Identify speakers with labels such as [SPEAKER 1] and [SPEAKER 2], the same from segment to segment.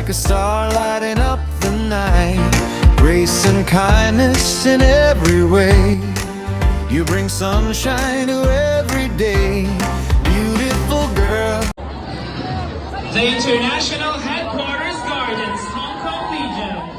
[SPEAKER 1] like a star lighting up the night. Grace and kindness in every way. You bring sunshine to every day. Beautiful girl.
[SPEAKER 2] The International Headquarters Gardens, Hong Kong region.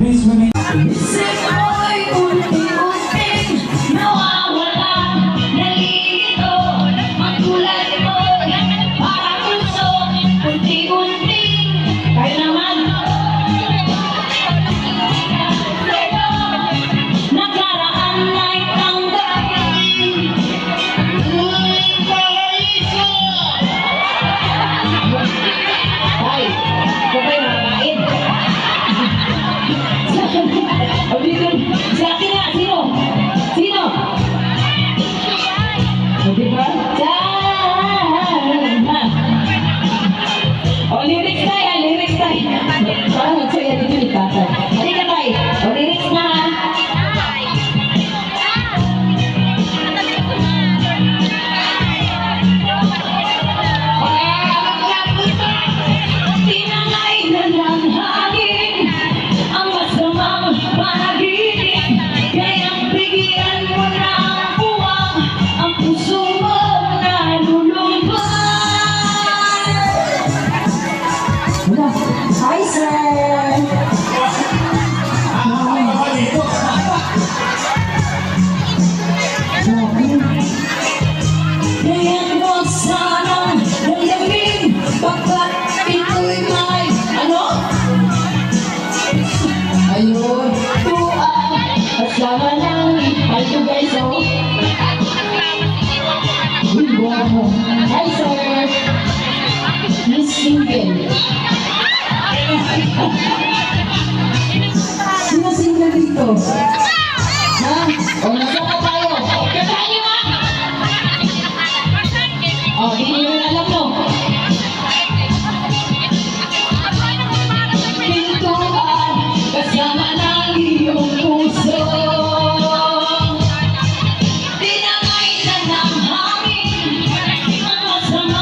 [SPEAKER 3] Please remain.
[SPEAKER 4] Ako'y unti-unting nawawala, nalilito, matulad mo, para puso, unti-unting, kaya naman, nakaraan ay tanggapin. Ay, sabay makain. Sa akin nga, sino? Sino? O, diba? O, lyrics na yan, lyrics na yan. Parang magsaya dito ni Tata. Halika tayo. O, lyrics na ha. Tinangay na ng hangin ang masamang panaginip, kayang bigyan mo ng puwang ang puso mo nalulumban. Hi, sir! Kayang mo sana lalamig pagkat ito'y may ano? Ayun, tuwang kasama ng alto guys, oh. Hi, sir. Miss Single. Sino single dito? Ha? O, nasa ka tayo. Kasaan niyo ha? O, di nyo alam mo. Pintuan, kasama ng iyong puso. Tinangay na ng hangin ang masama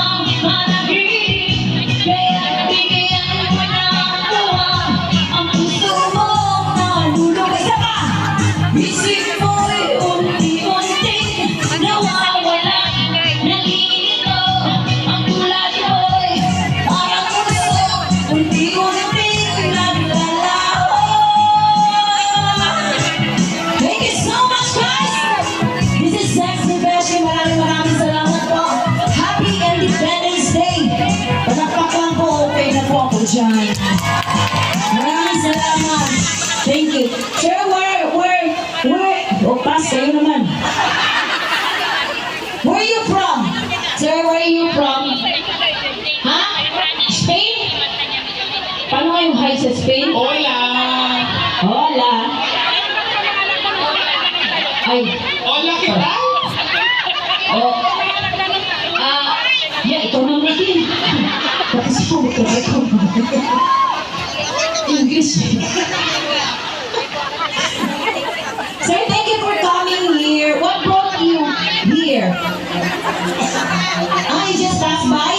[SPEAKER 4] O, pass, kayo naman. Where are you from? Sir, where are you from? Ha? Spain? Paano kayong hi sa Spain?
[SPEAKER 2] Hola!
[SPEAKER 4] Hola. Ay,
[SPEAKER 2] Hola, kita?
[SPEAKER 4] oh. Yeah, ikaw naman din. Kasi po, ikaw. English. Sir, thank you for coming here. What brought you here? You just passed by?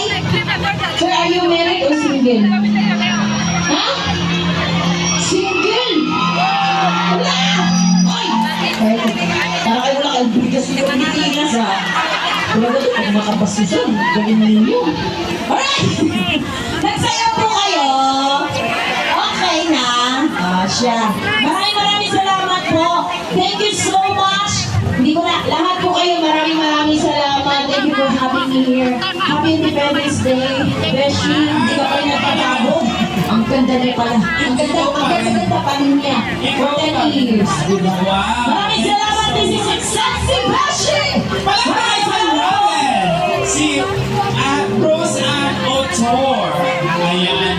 [SPEAKER 4] Sir, are you married or single? Ha? Single? Wala! Ay! Para kayo wala kayong bigas na yung Pilipinas, ha? Wala ba ito? Pag makabasusan, gawin na ninyo. Alright! Nagsayaw po kayo. Okay na. Siya. Maraming salamat po. Thank you so much. Hindi ko na, lahat po kayo, maraming salamat. Thank you for having me here. Happy Independence Day. Beshi, hindi ka kayo nagpapagod. Ang ganda niya pala. Ang ganda pa rin niya. For 10 years. Maraming salamat. This is Sexy Beshi.
[SPEAKER 2] Palakpakan sa Rowan! Si Rose Ann Otor. Ayan.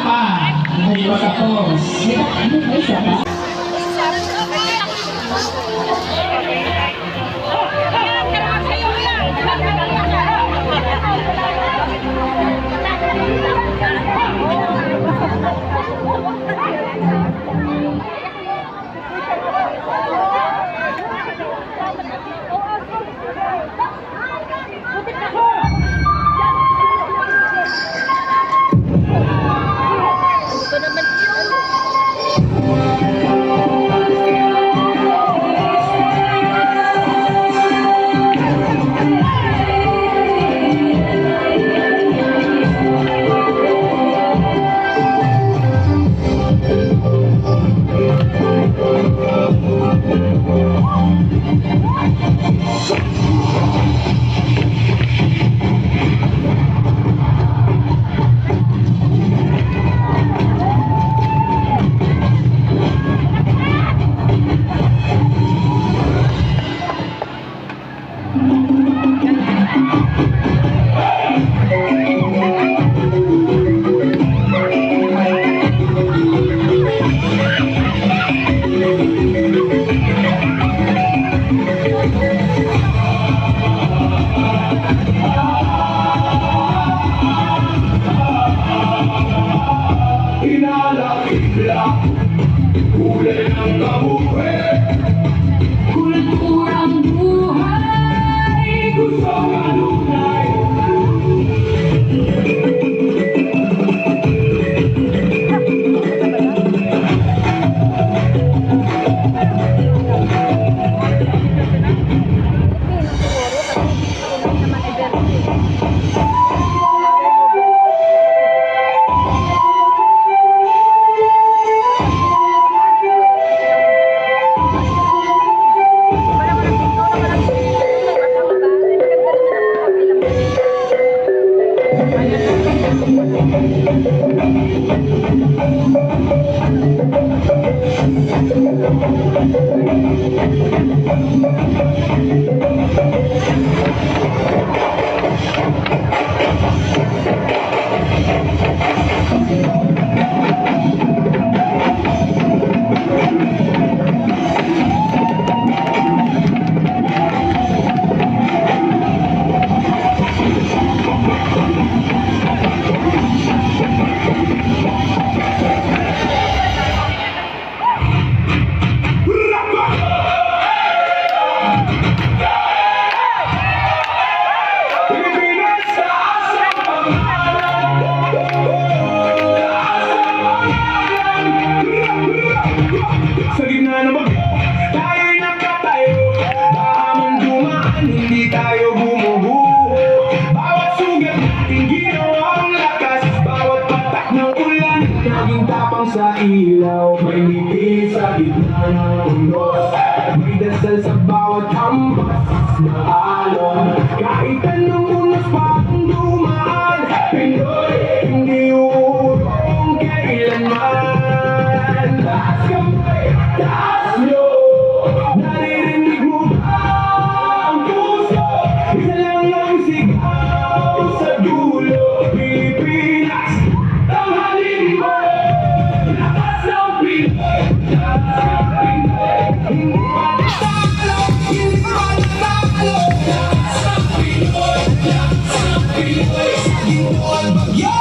[SPEAKER 2] pa. Hindi pa tapos.
[SPEAKER 4] May isa pa?
[SPEAKER 3] Kulturang buhay, gusto malunay. Sa gitna ng bagyo, tayo'y nakatayo. Baka man dumaan, hindi tayo bumubuo. Bawat sugat natin ginawang lakas. Bawat patak ng ulan, naging tapang sa ilaw. May ngiti sa gitna ng undos. May dasal sa bawat hampas na alon. Kahit anong unos pa ang dumaan, Pinoy, hindi uurong kailanman. Taas kamay, taas nyo. Naririnig mo ba ang puso? Isa lang ang sigaw sa dulo. Pilipinas, tanghalin mo. Lakas ng Pinoy, lakas ng Pinoy. Hindi matatalo, hindi matatalo. Lakas ng Pinoy, lakas ng Pinoy. Sa ginawang bagyo,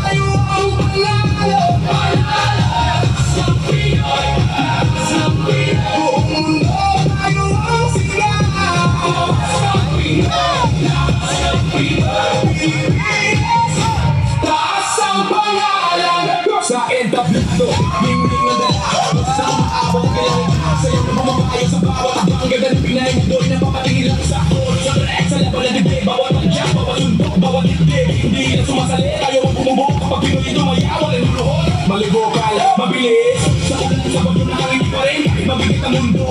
[SPEAKER 3] tayo ang panalo. Lakas ng Pinoy, lakas ng Pinoy. Buong mundo, tayo ang sigaw. Lakas ng Pinoy, lakas ng Pinoy. Pilipinas, taas ang pangalan ko sa entablado. Ningning ang dala, sa maabot kailangan. Sa'yo na bumabayo sa bawat abang. Ganda ng Pinay, doon na papatilang sa hall. Sa trek, sa level ng dibdib. Bawat pagyak, bawat sundok, bawat dibdib. Hindi na sumasali, tayo ang bumubok. Kapag Pinoy tumaya, walang luluhod. Malibokal, mabilis. Sa ulan, sa bagyo na hindi pa rin. Kahit mabigat ang mundo,